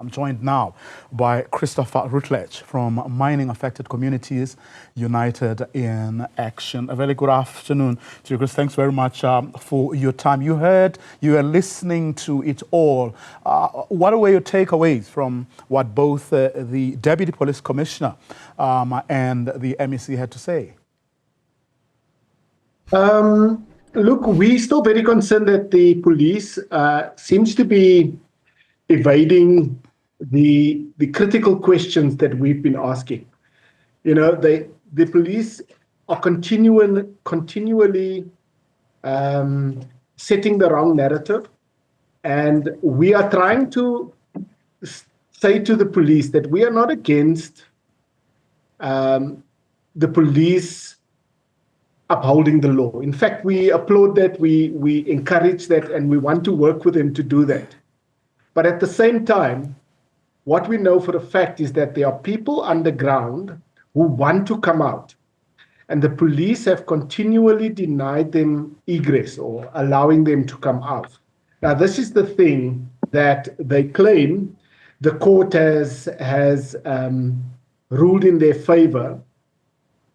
I'm joined now by Christopher Rutledge from Mining Affected Communities United in Action. A very good afternoon to you, Chris. Thanks very much for your time. You are listening to it all. What were your takeaways from what both the Deputy Police Commissioner and the MEC had to say? Look, we're still very concerned that the police seems to be evading the critical questions that we've been asking. You know, the police are continually setting the wrong narrative, and we are trying to say to the police that we are not against the police upholding the law. In fact, we applaud that, we encourage that, and we want to work with them to do that. But at the same time, what we know for a fact is that there are people underground who want to come out, and the police have continually denied them egress or allowing them to come out. Now, this is the thing that they claim the court has ruled in their favor.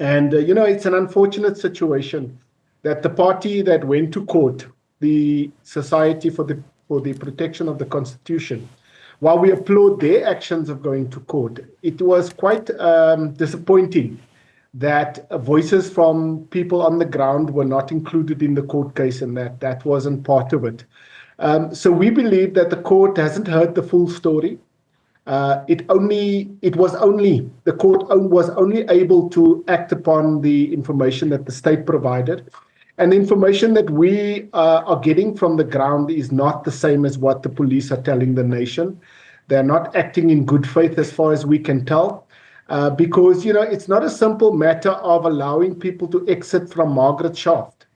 And, you know, it's an unfortunate situation that the party that went to court, the Society for the Protection of the Constitution, while we applaud their actions of going to court, it was quite disappointing that voices from people on the ground were not included in the court case, and that wasn't part of it. So we believe that the court hasn't heard the full story. The court was only able to act upon the information that the state provided. And the information that we are getting from the ground is not the same as what the police are telling the nation. They're not acting in good faith as far as we can tell, because, you know, it's not a simple matter of allowing people to exit from Margaret Shaft.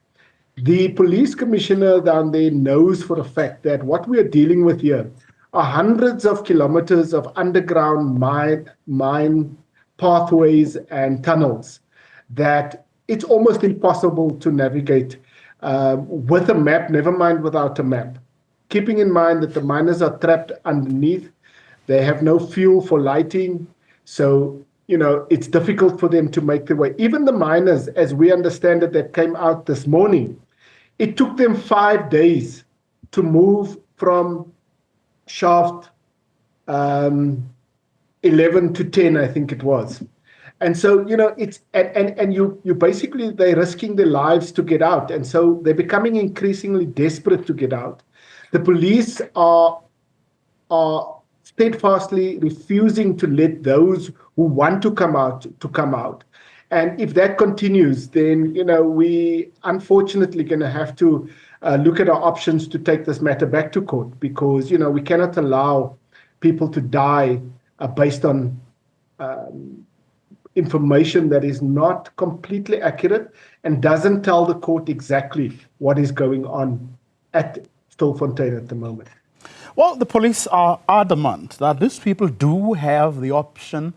The police commissioner down there knows for a fact that what we are dealing with here are hundreds of kilometers of underground mine pathways and tunnels that it's almost impossible to navigate with a map, never mind without a map. Keeping in mind that the miners are trapped underneath, they have no fuel for lighting, so, you know, it's difficult for them to make their way. Even the miners, as we understand it, that came out this morning, it took them 5 days to move from shaft 11 to 10, I think it was. And so, you know, it's and you basically, they're risking their lives to get out. And so they're becoming increasingly desperate to get out. The police are steadfastly refusing to let those who want to come out. And if that continues, then, you know, we unfortunately going to have to look at our options to take this matter back to court, because, you know, we cannot allow people to die based on information that is not completely accurate and doesn't tell the court exactly what is going on at Stilfontein at the moment. Well, the police are adamant that these people do have the option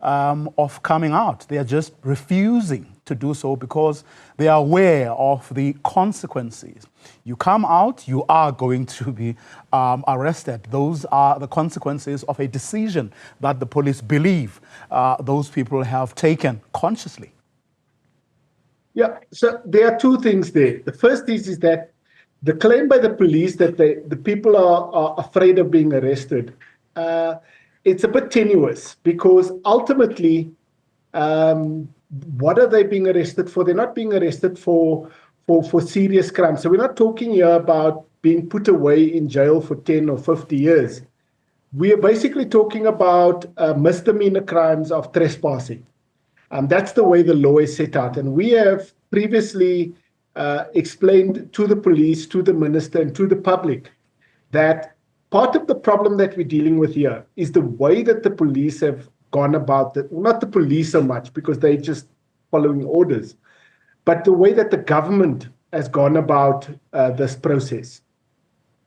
of coming out. They are just refusing to do so because they are aware of the consequences. You come out, you are going to be arrested. Those are the consequences of a decision that the police believe those people have taken consciously. Yeah, so there are two things there. The first is that the claim by the police that the people are afraid of being arrested, it's a bit tenuous, because ultimately, what are they being arrested for? They're not being arrested for serious crimes. So we're not talking here about being put away in jail for 10 or 50 years. We are basically talking about misdemeanor crimes of trespassing. That's the way the law is set out. And we have previously explained to the police, to the minister, and to the public that part of the problem that we're dealing with here is the way that the police have gone about it. Well, not the police so much, because they're just following orders, but the way that the government has gone about this process.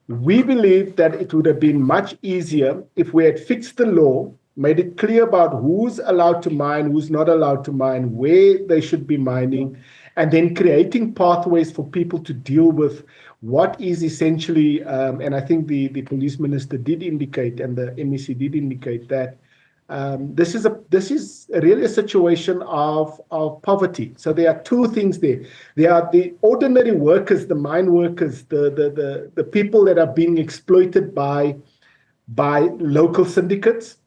We believe that it would have been much easier if we had fixed the law, made it clear about who's allowed to mine, who's not allowed to mine, where they should be mining, and then creating pathways for people to deal with what is essentially, and I think the police minister did indicate, and the MEC did indicate that this is really a situation of poverty. So there are two things there. There are the ordinary workers, the mine workers, the people that are being exploited by local syndicates,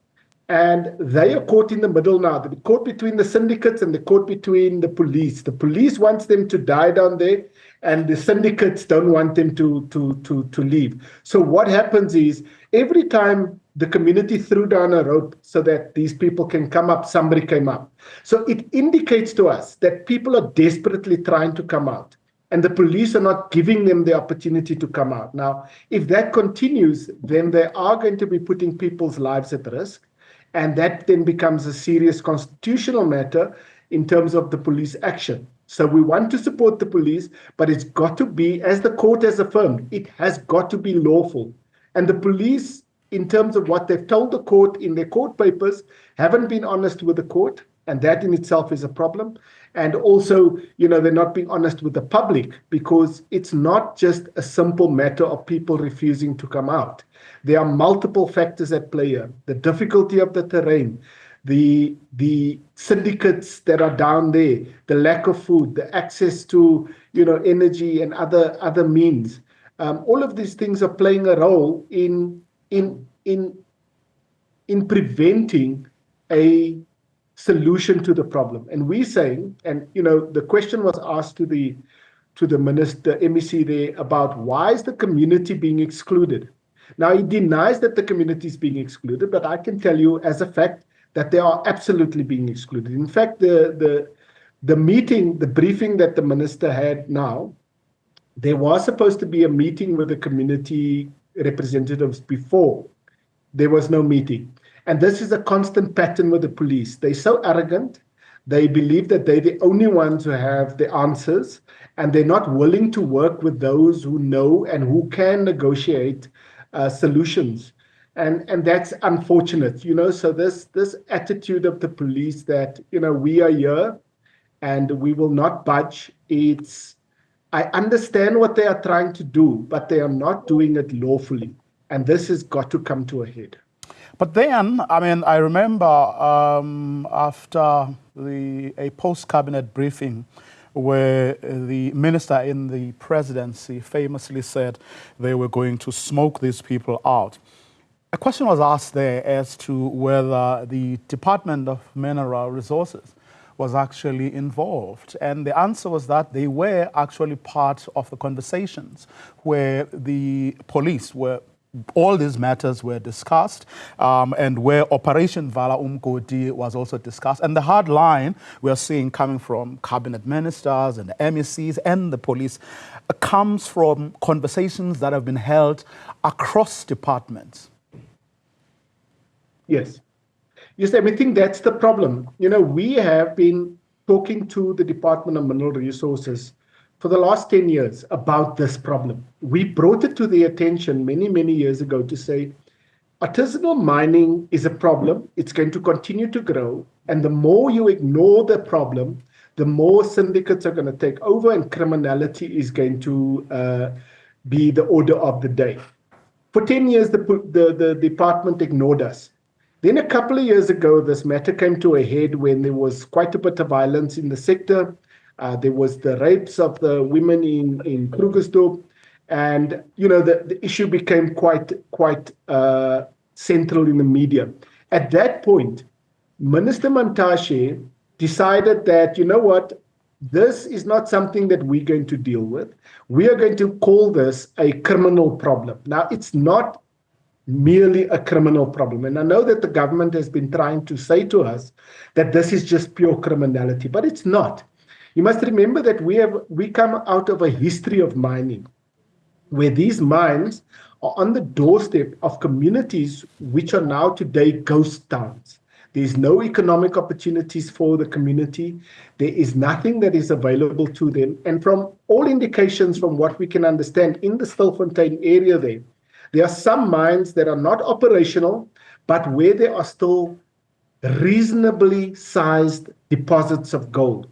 and they are caught in the middle now. They're caught between the syndicates and they're caught between the police. The police wants them to die down there, and the syndicates don't want them to leave. So what happens is, every time the community threw down a rope so that these people can come up, somebody came up. So it indicates to us that people are desperately trying to come out, and the police are not giving them the opportunity to come out. Now, if that continues, then they are going to be putting people's lives at risk. And that then becomes a serious constitutional matter in terms of the police action. So we want to support the police, but it's got to be, as the court has affirmed, it has got to be lawful. And the police, in terms of what they've told the court in their court papers, haven't been honest with the court. And that in itself is a problem. And also, they're not being honest with the public, because it's not just a simple matter of people refusing to come out. There are multiple factors at play here. The difficulty of the terrain, the syndicates that are down there, the lack of food, the access to energy and other means. All of these things are playing a role in preventing a solution to the problem. And we're saying, and the question was asked to the minister, MEC there, about why is the community being excluded? Now, he denies that the community is being excluded, but I can tell you as a fact that they are absolutely being excluded. In fact, the meeting, the briefing that the minister had now, there was supposed to be a meeting with the community representatives before. There was no meeting. And this is a constant pattern with the police. They're so arrogant. They believe that they're the only ones who have the answers, and they're not willing to work with those who know and who can negotiate solutions. And that's unfortunate, So this attitude of the police that, we are here and we will not budge. I understand what they are trying to do, but they are not doing it lawfully. And this has got to come to a head. But then, I remember after a post-cabinet briefing where the minister in the presidency famously said they were going to smoke these people out. A question was asked there as to whether the Department of Mineral Resources was actually involved. And the answer was that they were actually part of the conversations where the police were, all these matters were discussed, and where Operation Vala Umgodi was also discussed. And the hard line we're seeing coming from cabinet ministers and the MECs and the police comes from conversations that have been held across departments. Yes. Yes, I think that's the problem. We have been talking to the Department of Mineral Resources for the last 10 years about this problem. We brought it to their attention many, many years ago to say, artisanal mining is a problem. It's going to continue to grow. And the more you ignore the problem, the more syndicates are going to take over, and criminality is going to be the order of the day. For 10 years, the department ignored us. Then a couple of years ago, this matter came to a head when there was quite a bit of violence in the sector. There was the rapes of the women in Krugersdorp, and the issue became quite central in the media. At that point, Minister Mantashe decided that, this is not something that we're going to deal with. We are going to call this a criminal problem. Now, it's not merely a criminal problem. And I know that the government has been trying to say to us that this is just pure criminality, but it's not. You must remember that we come out of a history of mining, where these mines are on the doorstep of communities which are now today ghost towns. There's no economic opportunities for the community. There is nothing that is available to them. And from all indications, from what we can understand in the Stilfontein area there are some mines that are not operational, but where there are still reasonably sized deposits of gold.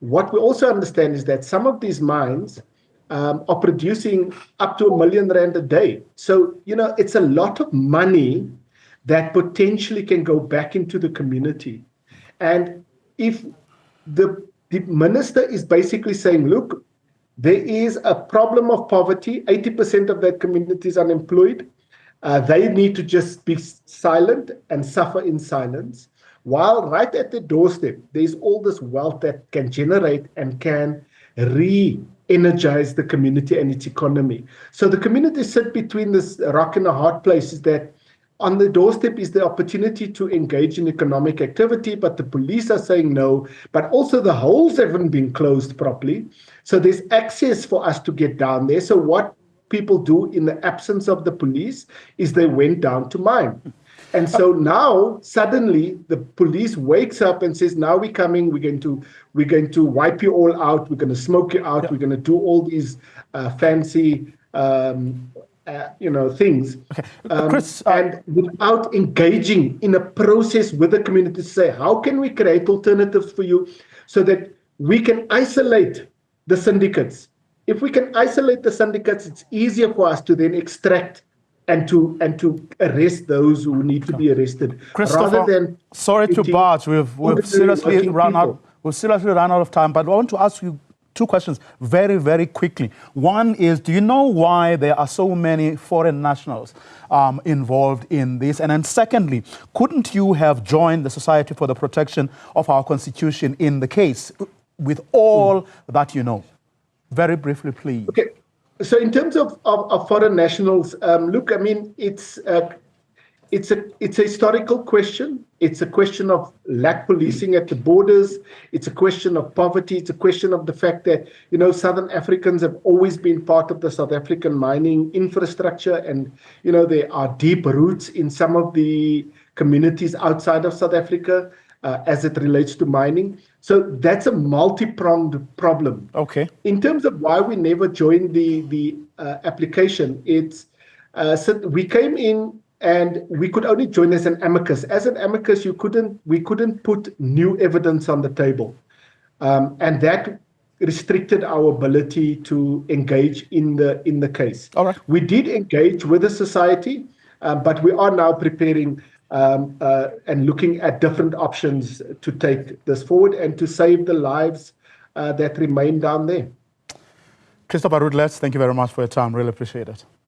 what we also understand is that some of these mines are producing up to R1 million a day. So, it's a lot of money that potentially can go back into the community. And if the minister is basically saying, look, there is a problem of poverty, 80% of that community is unemployed, they need to just be silent and suffer in silence, while right at the doorstep, there's all this wealth that can generate and can re-energize the community and its economy. So the community sit between this rock and a hard place, is that on the doorstep is the opportunity to engage in economic activity, but the police are saying no, but also the holes haven't been closed properly. So there's access for us to get down there. So what people do in the absence of the police is they went down to mine. And so now suddenly the police wakes up and says, now we're coming, we're going to wipe you all out, we're going to smoke you out, we're going to do all these fancy things. Okay. Chris, and without engaging in a process with the community to say, how can we create alternatives for you so that we can isolate the syndicates? If we can isolate the syndicates, it's easier for us to then extract and to arrest those who need to be arrested. Rather than sorry to barge, we've seriously run out. We've seriously run out of time. But I want to ask you two questions very, very quickly. One is, do you know why there are so many foreign nationals involved in this? And then secondly, couldn't you have joined the Society for the Protection of Our Constitution in the case with all that you know? Very briefly, please. Okay. So in terms of foreign nationals, look, I mean, it's a historical question. It's a question of lack policing at the borders. It's a question of poverty. It's a question of the fact that, Southern Africans have always been part of the South African mining infrastructure. And, there are deep roots in some of the communities outside of South Africa as it relates to mining. So that's a multi-pronged problem. Okay. In terms of why we never joined the application, it's we came in and we could only join as an amicus. As an amicus, we couldn't put new evidence on the table, and that restricted our ability to engage in the case. All right. We did engage with the society, but we are now preparing and looking at different options to take this forward and to save the lives that remain down there. Christopher Rutledge, thank you very much for your time. Really appreciate it.